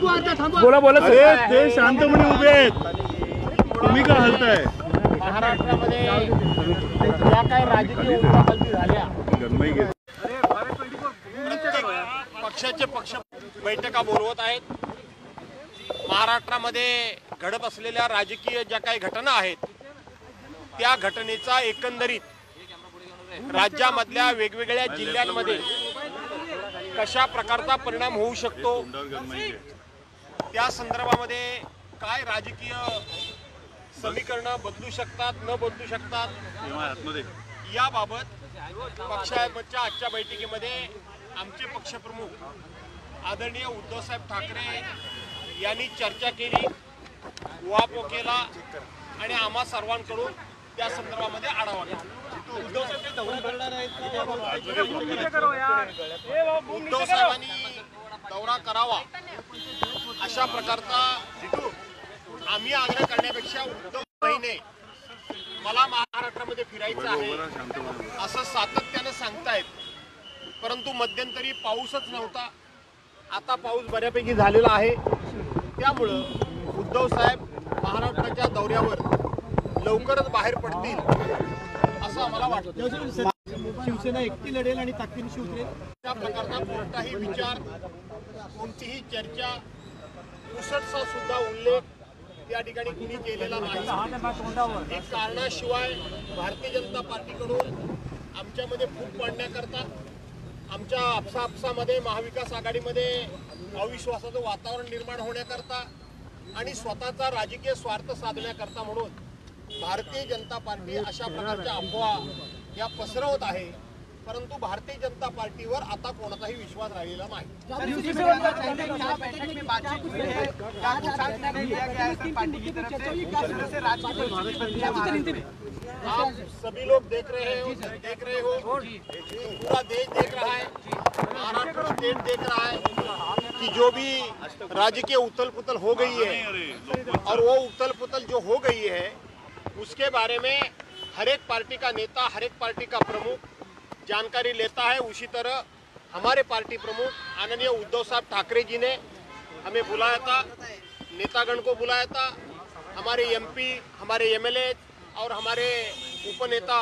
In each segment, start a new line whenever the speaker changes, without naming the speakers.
बोला बोला.
अरे ते शांतपणे उभे आहेत, तुम्ही का हलताय?
महाराष्ट्रामध्ये ज्या काही राजकीय उलटापालटी झाल्या, पक्षाचे पक्ष बैठका बोलवत आहेत. महाराष्ट्रामध्ये घडत असलेल्या राजकीय ज्या काही घटना आहेत त्या घटनेचा एकंदरीत राज्यामधल्या वेगवेगळ्या जिल्ह्यांमध्ये कशा प्रकारचा परिणाम होऊ शकतो, त्या संदर्भामध्ये काय राजकीय समीकरणं बदलू शकतात, न बदलू शकतात, याबाबत पक्षाच्या आजच्या बैठकीमध्ये आमचे पक्षप्रमुख आदरणीय उद्धवसाहेब ठाकरे यांनी चर्चा केली, उहापोह केला आणि आम्हा सर्वांकडून त्या संदर्भामध्ये आढावा घेतला. उद्धव साहेबांनी दौरा करावा अशा प्रकारचा आम्ही आग्रह करण्यापेक्षा उद्धव महिने मला महाराष्ट्रामध्ये फिरायचं आहे असं सातत्याने सांगतायत, परंतु मध्यंतरी पाऊसच नव्हता. आता पाऊस बऱ्यापैकी झालेला आहे, त्यामुळं उद्धव साहेब महाराष्ट्राच्या दौऱ्यावर लवकरच बाहेर पडतील असं आम्हाला वाटतं.
शिवसेना एकटी लढेल आणि ताकदीने शिवसेना
त्या प्रकारचा कोणताही विचार, कोणतीही चर्चा, पुसटचा सुद्धा उल्लेख त्या ठिकाणी कुणी केलेला नाही. एक कारणाशिवाय भारतीय जनता पार्टीकडून आमच्यामध्ये फूट पाडण्याकरता, आमच्या आपसामध्ये महाविकास आघाडीमध्ये अविश्वासाचं वातावरण निर्माण होण्याकरता आणि स्वतःचा राजकीय स्वार्थ साधण्याकरता म्हणून भारतीय जनता पार्टी अशा प्रकारच्या अफवा या पसरवत आहे, परंतु भारतीय जनता पार्टीवर आता कोणाचाही विश्वास राहिलेला नाही. आप सभी लोग देख रहे हो, पूरा देश देख रहा है, महाराष्ट्र स्टेट देख रहा है कि जो भी राजकीय उथल पुथल हो गई है, और वो उथल पुथल जो हो गई है उसके बारे में हर एक पार्टी का नेता, हर एक पार्टी का प्रमुख जानकारी लेता है. उसी तरह हमारे पार्टी प्रमुख आदरणीय उद्धव साहब ठाकरे जी ने हमें बुलाया था, नेतागण को बुलाया था, हमारे एमपी, हमारे एमएलए और हमारे उपनेता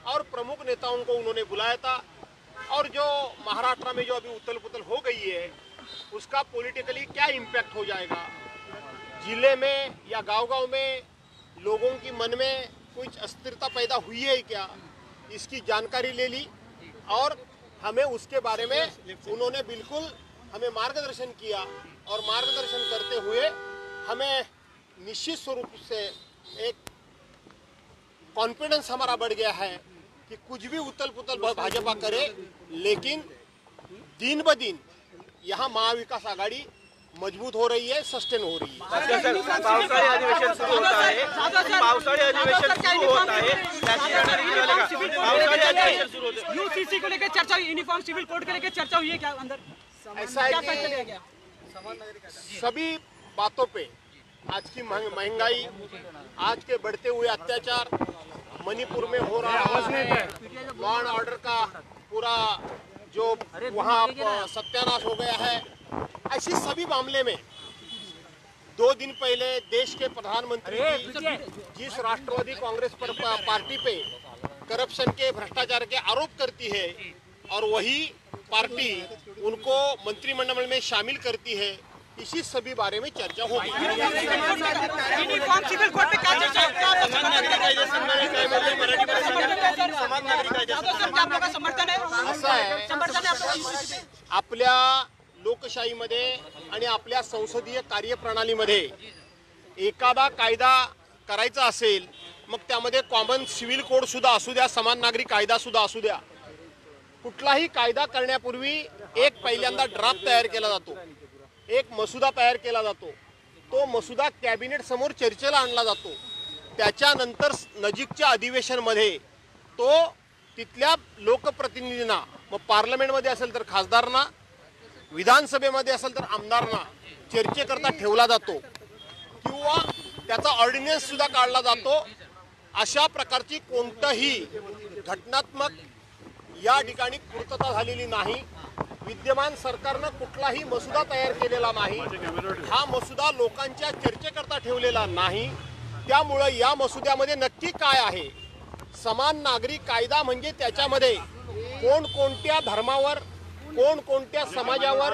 और प्रमुख नेताओं को उन्होंने बुलाया था. और जो महाराष्ट्र में जो अभी उथल पुथल हो गई है उसका पॉलिटिकली क्या इम्पैक्ट हो जाएगा, जिले में या गांव-गांव में लोगों की मन में कुछ अस्थिरता पैदा हुई है क्या, इसकी जानकारी ले ली और हमें उसके बारे में उन्होंने बिल्कुल हमें मार्गदर्शन किया. और मार्गदर्शन करते हुए हमें निश्चित स्वरूप से एक कॉन्फिडेंस हमारा बढ़ गया है कि कुछ भी उथल पुथल भाजपा करे, लेकिन दिन ब दिन यहाँ महाविकास आघाड़ी मजबूत हो रही है, सस्टेन हो रही है.
पावसाळी अधिवेशन सुरू होत आहे, पावसाळी अधिवेशन सुरू होत आहे, पावसाळी अधिवेशन सुरू होत है.
यूसीसी को लेकर चर्चा हुई, यूनिफॉर्म सिविल कोड को लेकर चर्चा हुई है क्या अंदर?
ऐसा है कि सभी बातों पे आज की महंगाई, आज के बढ़ते हुए अत्याचार, मणिपुर में हो रहा है लॉ एंड ऑर्डर का पूरा जो वहाँ सत्यानाश हो गया है, ऐसी सभी मामले में 2 दिन पहले देश के प्रधानमंत्री जिस राष्ट्रवादी कांग्रेस पर पार्टी पे करप्शन के, भ्रष्टाचार के आरोप करती है और वही पार्टी उनको मंत्रिमंडल में शामिल करती है, इसी सभी बारे में चर्चा होगी. असं आहे, आपल्या लोकशाहीमध्ये आणि आपल्या संसदीय कार्यप्रणालीमध्ये एखादा कायदा करायचा असेल मग त्यामध्ये कॉमन सिव्हिल कोड सुद्धा असू द्या, समान नागरिक कायदा सुद्धा असू द्या, कुठलाही कायदा करण्यापूर्वी एक पहिल्यांदा ड्राफ्ट तयार केला जातो, एक मसुदा तयार केला जातो, तो मसुदा कॅबिनेट समोर चर्चेला आणला जातो, त्याच्यानंतर नजीकच्या अधिवेशनमध्ये तो तिथल्या लोकप्रतिनिधींना, मग पार्लमेंटमध्ये असेल तर खासदारांना, विधानसभेमध्ये असेल तर आमदारांना चर्चेकरता ठेवला जातो किंवा त्याचा ऑर्डिनन्स सुद्धा काढला जातो. अशा प्रकारची कोणतीही घटनात्मक या ठिकाणी पूर्तता झालेली नाही. विद्यमान सरकारनं कुठलाही मसुदा तयार केलेला नाही। हा मसुदा लोकांच्या चर्चेकरता ठेवलेला नाही। त्यामुळे या मसुद्यामध्ये नक्की काय आहे? समान नागरिक कायदा म्हणजे त्याच्यामध्ये कोणकोणत्या धर्मावर, कोणकोणत्या समाजावर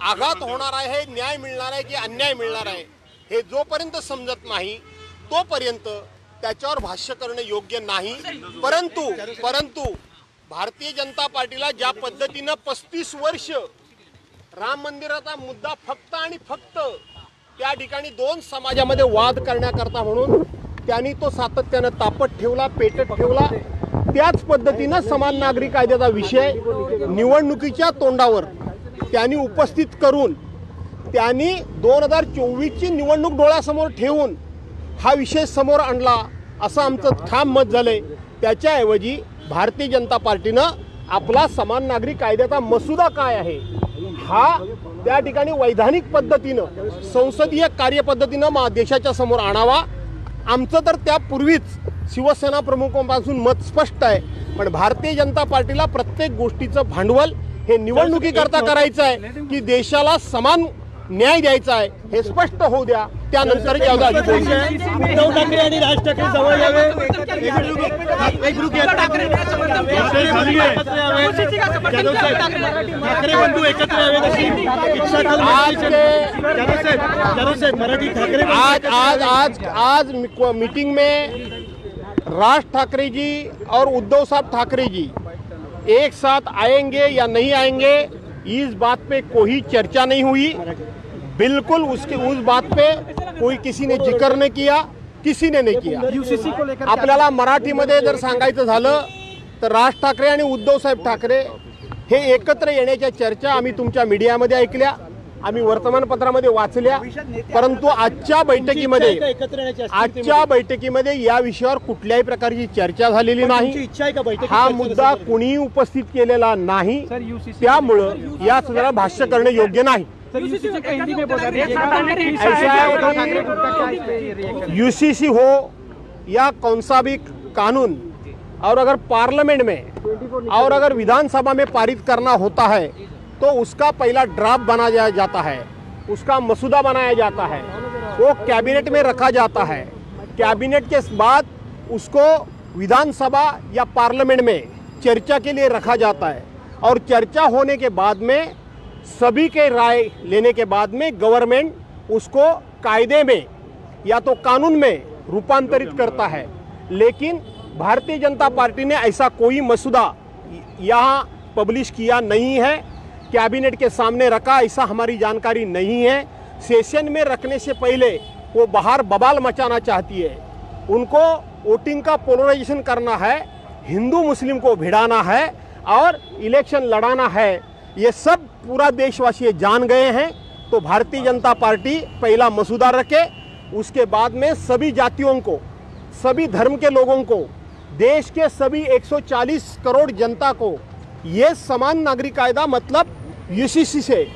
आघात होणार आहे, न्याय मिळणार आहे की अन्याय मिळणार आहे, हे जोपर्यंत समजत नाही तोपर्यंत त्याच्यावर भाष्य करणे योग्य नाही। परंतु भारतीय जनता पार्टीला ज्या पद्धतीनं 35 वर्ष राम मंदिराचा मुद्दा फक्त आणि फक्त त्या ठिकाणी दोन समाजामध्ये वाद करण्याकरता म्हणून त्यांनी तो सातत्यानं तापत ठेवला, पेटत ठेवला, त्याच पद्धतीनं समान नागरिक कायद्याचा विषय निवडणुकीच्या तोंडावर त्यांनी उपस्थित करून त्यांनी 2024ची निवडणूक डोळ्यासमोर ठेवून हा विषय समोर आणला असं आमचं ठाम मत झालंय। त्याच्याऐवजी भारतीय जनता पार्टीनं आपला समान नागरिक कायद्याचा मसुदा काय आहे हा त्या ठिकाणी वैधानिक पद्धतीनं, संसदीय कार्यपद्धतीनं देशाच्या समोर आणावा। आमचं तर त्यापूर्वीच शिवसेना प्रमुखांपासून मत स्पष्ट आहे, पण भारतीय जनता पार्टीला प्रत्येक गोष्टीचं भांडवल हे निवडणुकीकरता करायचं आहे की देशाला समान न्याय द्यायचा आहे हे स्पष्ट होऊ द्या, त्यानंतर
उद्धव ठाकरे आणि राज ठाकरे जवळ यावे, ठाकरे बंधू एकत्र यावे अशी इच्छा मराठी ठाकरे
आज मीटिंग में राज ठाकरे जी और उद्धव साहब ठाकरे जी एक साथ आएंगे या नहीं आएंगे, इस बात पे कोई चर्चा नहीं हुई। बिल्कुल उस बात पे कोई किसी ने जिक्र नहीं किया, किसी ने नहीं किया।
यूसीसी को लेकर
आपल्याला मराठीमध्ये जर सांगायचं झालं तर राज ठाकरे आणि उद्धव साहेब ठाकरे हे एकत्र येण्याच्या चर्चा आम्ही तुमच्या मीडियामध्ये ऐकल्या, आम्ही वर्तमानपत्रामध्ये वाचल्या, परंतु आजच्या बैठकीमध्ये या विषयावर कुठल्याही प्रकारची चर्चा झालेली नाही। हा मुद्दा कोणीही उपस्थित केलेला नाही, त्यामुळे या सदराला भाष्य करणे योग्य नाही। यूसीसी हो या कौन सा भी कानून और अगर पार्लियामेंट में और अगर विधानसभा में पारित करना होता है तो उसका पहला ड्राफ्ट बनाया जाता है, उसका मसूदा बनाया जाता है, वो कैबिनेट में रखा जाता है। कैबिनेट के बाद उसको विधानसभा या पार्लियामेंट में चर्चा के लिए रखा जाता है और चर्चा होने के बाद में सभी के राय लेने के बाद में गवर्नमेंट उसको कायदे में या तो कानून में रूपांतरित करता है। लेकिन भारतीय जनता पार्टी ने ऐसा कोई मसूदा यहाँ पब्लिश किया नहीं है, कैबिनेट के सामने रखा, ऐसा हमारी जानकारी नहीं है। सेशन में रखने से पहले वो बाहर बवाल मचाना चाहती है, उनको वोटिंग का पोलराइजेशन करना है, हिंदू मुस्लिम को भिड़ाना है और इलेक्शन लड़ाना है, ये सब पूरा देशवासी जान गए हैं। तो भारतीय जनता पार्टी पहला मसूदा रखे, उसके बाद में सभी जातियों को, सभी धर्म के लोगों को, देश के सभी 140 करोड़ जनता को ये समान नागरिक कायदा मतलब यूसीसी से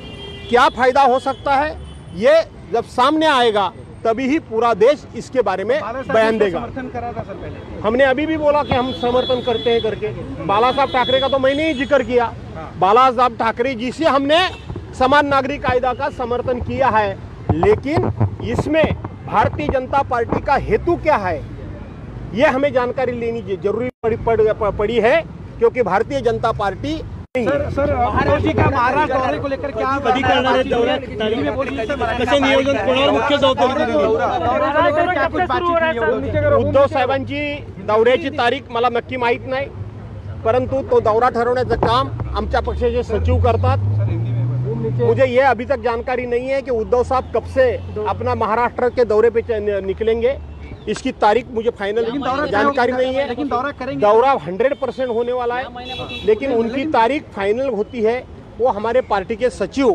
क्या फायदा हो सकता है, ये जब सामने आएगा तभी ही पूरा देश इसके बारे में बयान देगा।
समर्थन करा था सर पहले,
हमने अभी भी बोला कि हम समर्थन करते हैं करके। बाला साहब ठाकरे का तो मैंने ही जिक्र किया, बाला साहब ठाकरे जी से हमने समान नागरिक कायदा का समर्थन किया है, लेकिन इसमें भारतीय जनता पार्टी का हेतु क्या है ये हमें जानकारी लेनी जरूरी पड़ी है, क्योंकि भारतीय जनता पार्टी
सर महाराष्ट्र का महाराष्ट्र दौरे को लेकर क्या
कधी करणार आहेत दौरा? कसं नियोजन, कोणावर मुख्य जबाबदारी दिली?
उद्धव साहेबांची दौऱ्याची तारीख मला नक्की माहित नाही, परंतु तो दौरा ठरवण्याचं काम आमच्या पक्षाचे सचिव करतात। मुझे ये अभी तक जानकारी नहीं है कि उद्धव साहब कब से अपना महाराष्ट्र के दौरे पे निकलेंगे, इसकी तारीख मुझे फाइनल जानकारी नहीं है।
लेकिन दौरा करेंगे,
दौरा 100% होने वाला है, लेकिन उनकी तारीख फाइनल होती है वो हमारे पार्टी के सचिव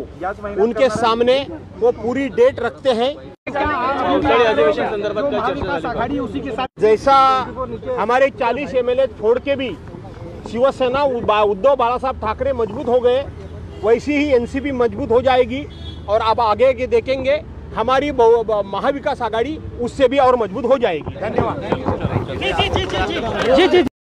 उनके सामने वो पूरी डेट रखते हैं।
अधिवेशन संदर्भात काय चर्चा झाली?
उसी के साथ
जैसा हमारे 40 MLA छोड़ के भी शिवसेना उद्धव बाला साहब ठाकरे मजबूत हो गए, वैसी ही एनसीपी मजबूत हो जाएगी और अब आगे के देखेंगे हमारी महाविकास आघाड़ी उससे भी और मजबूत हो जाएगी। धन्यवाद।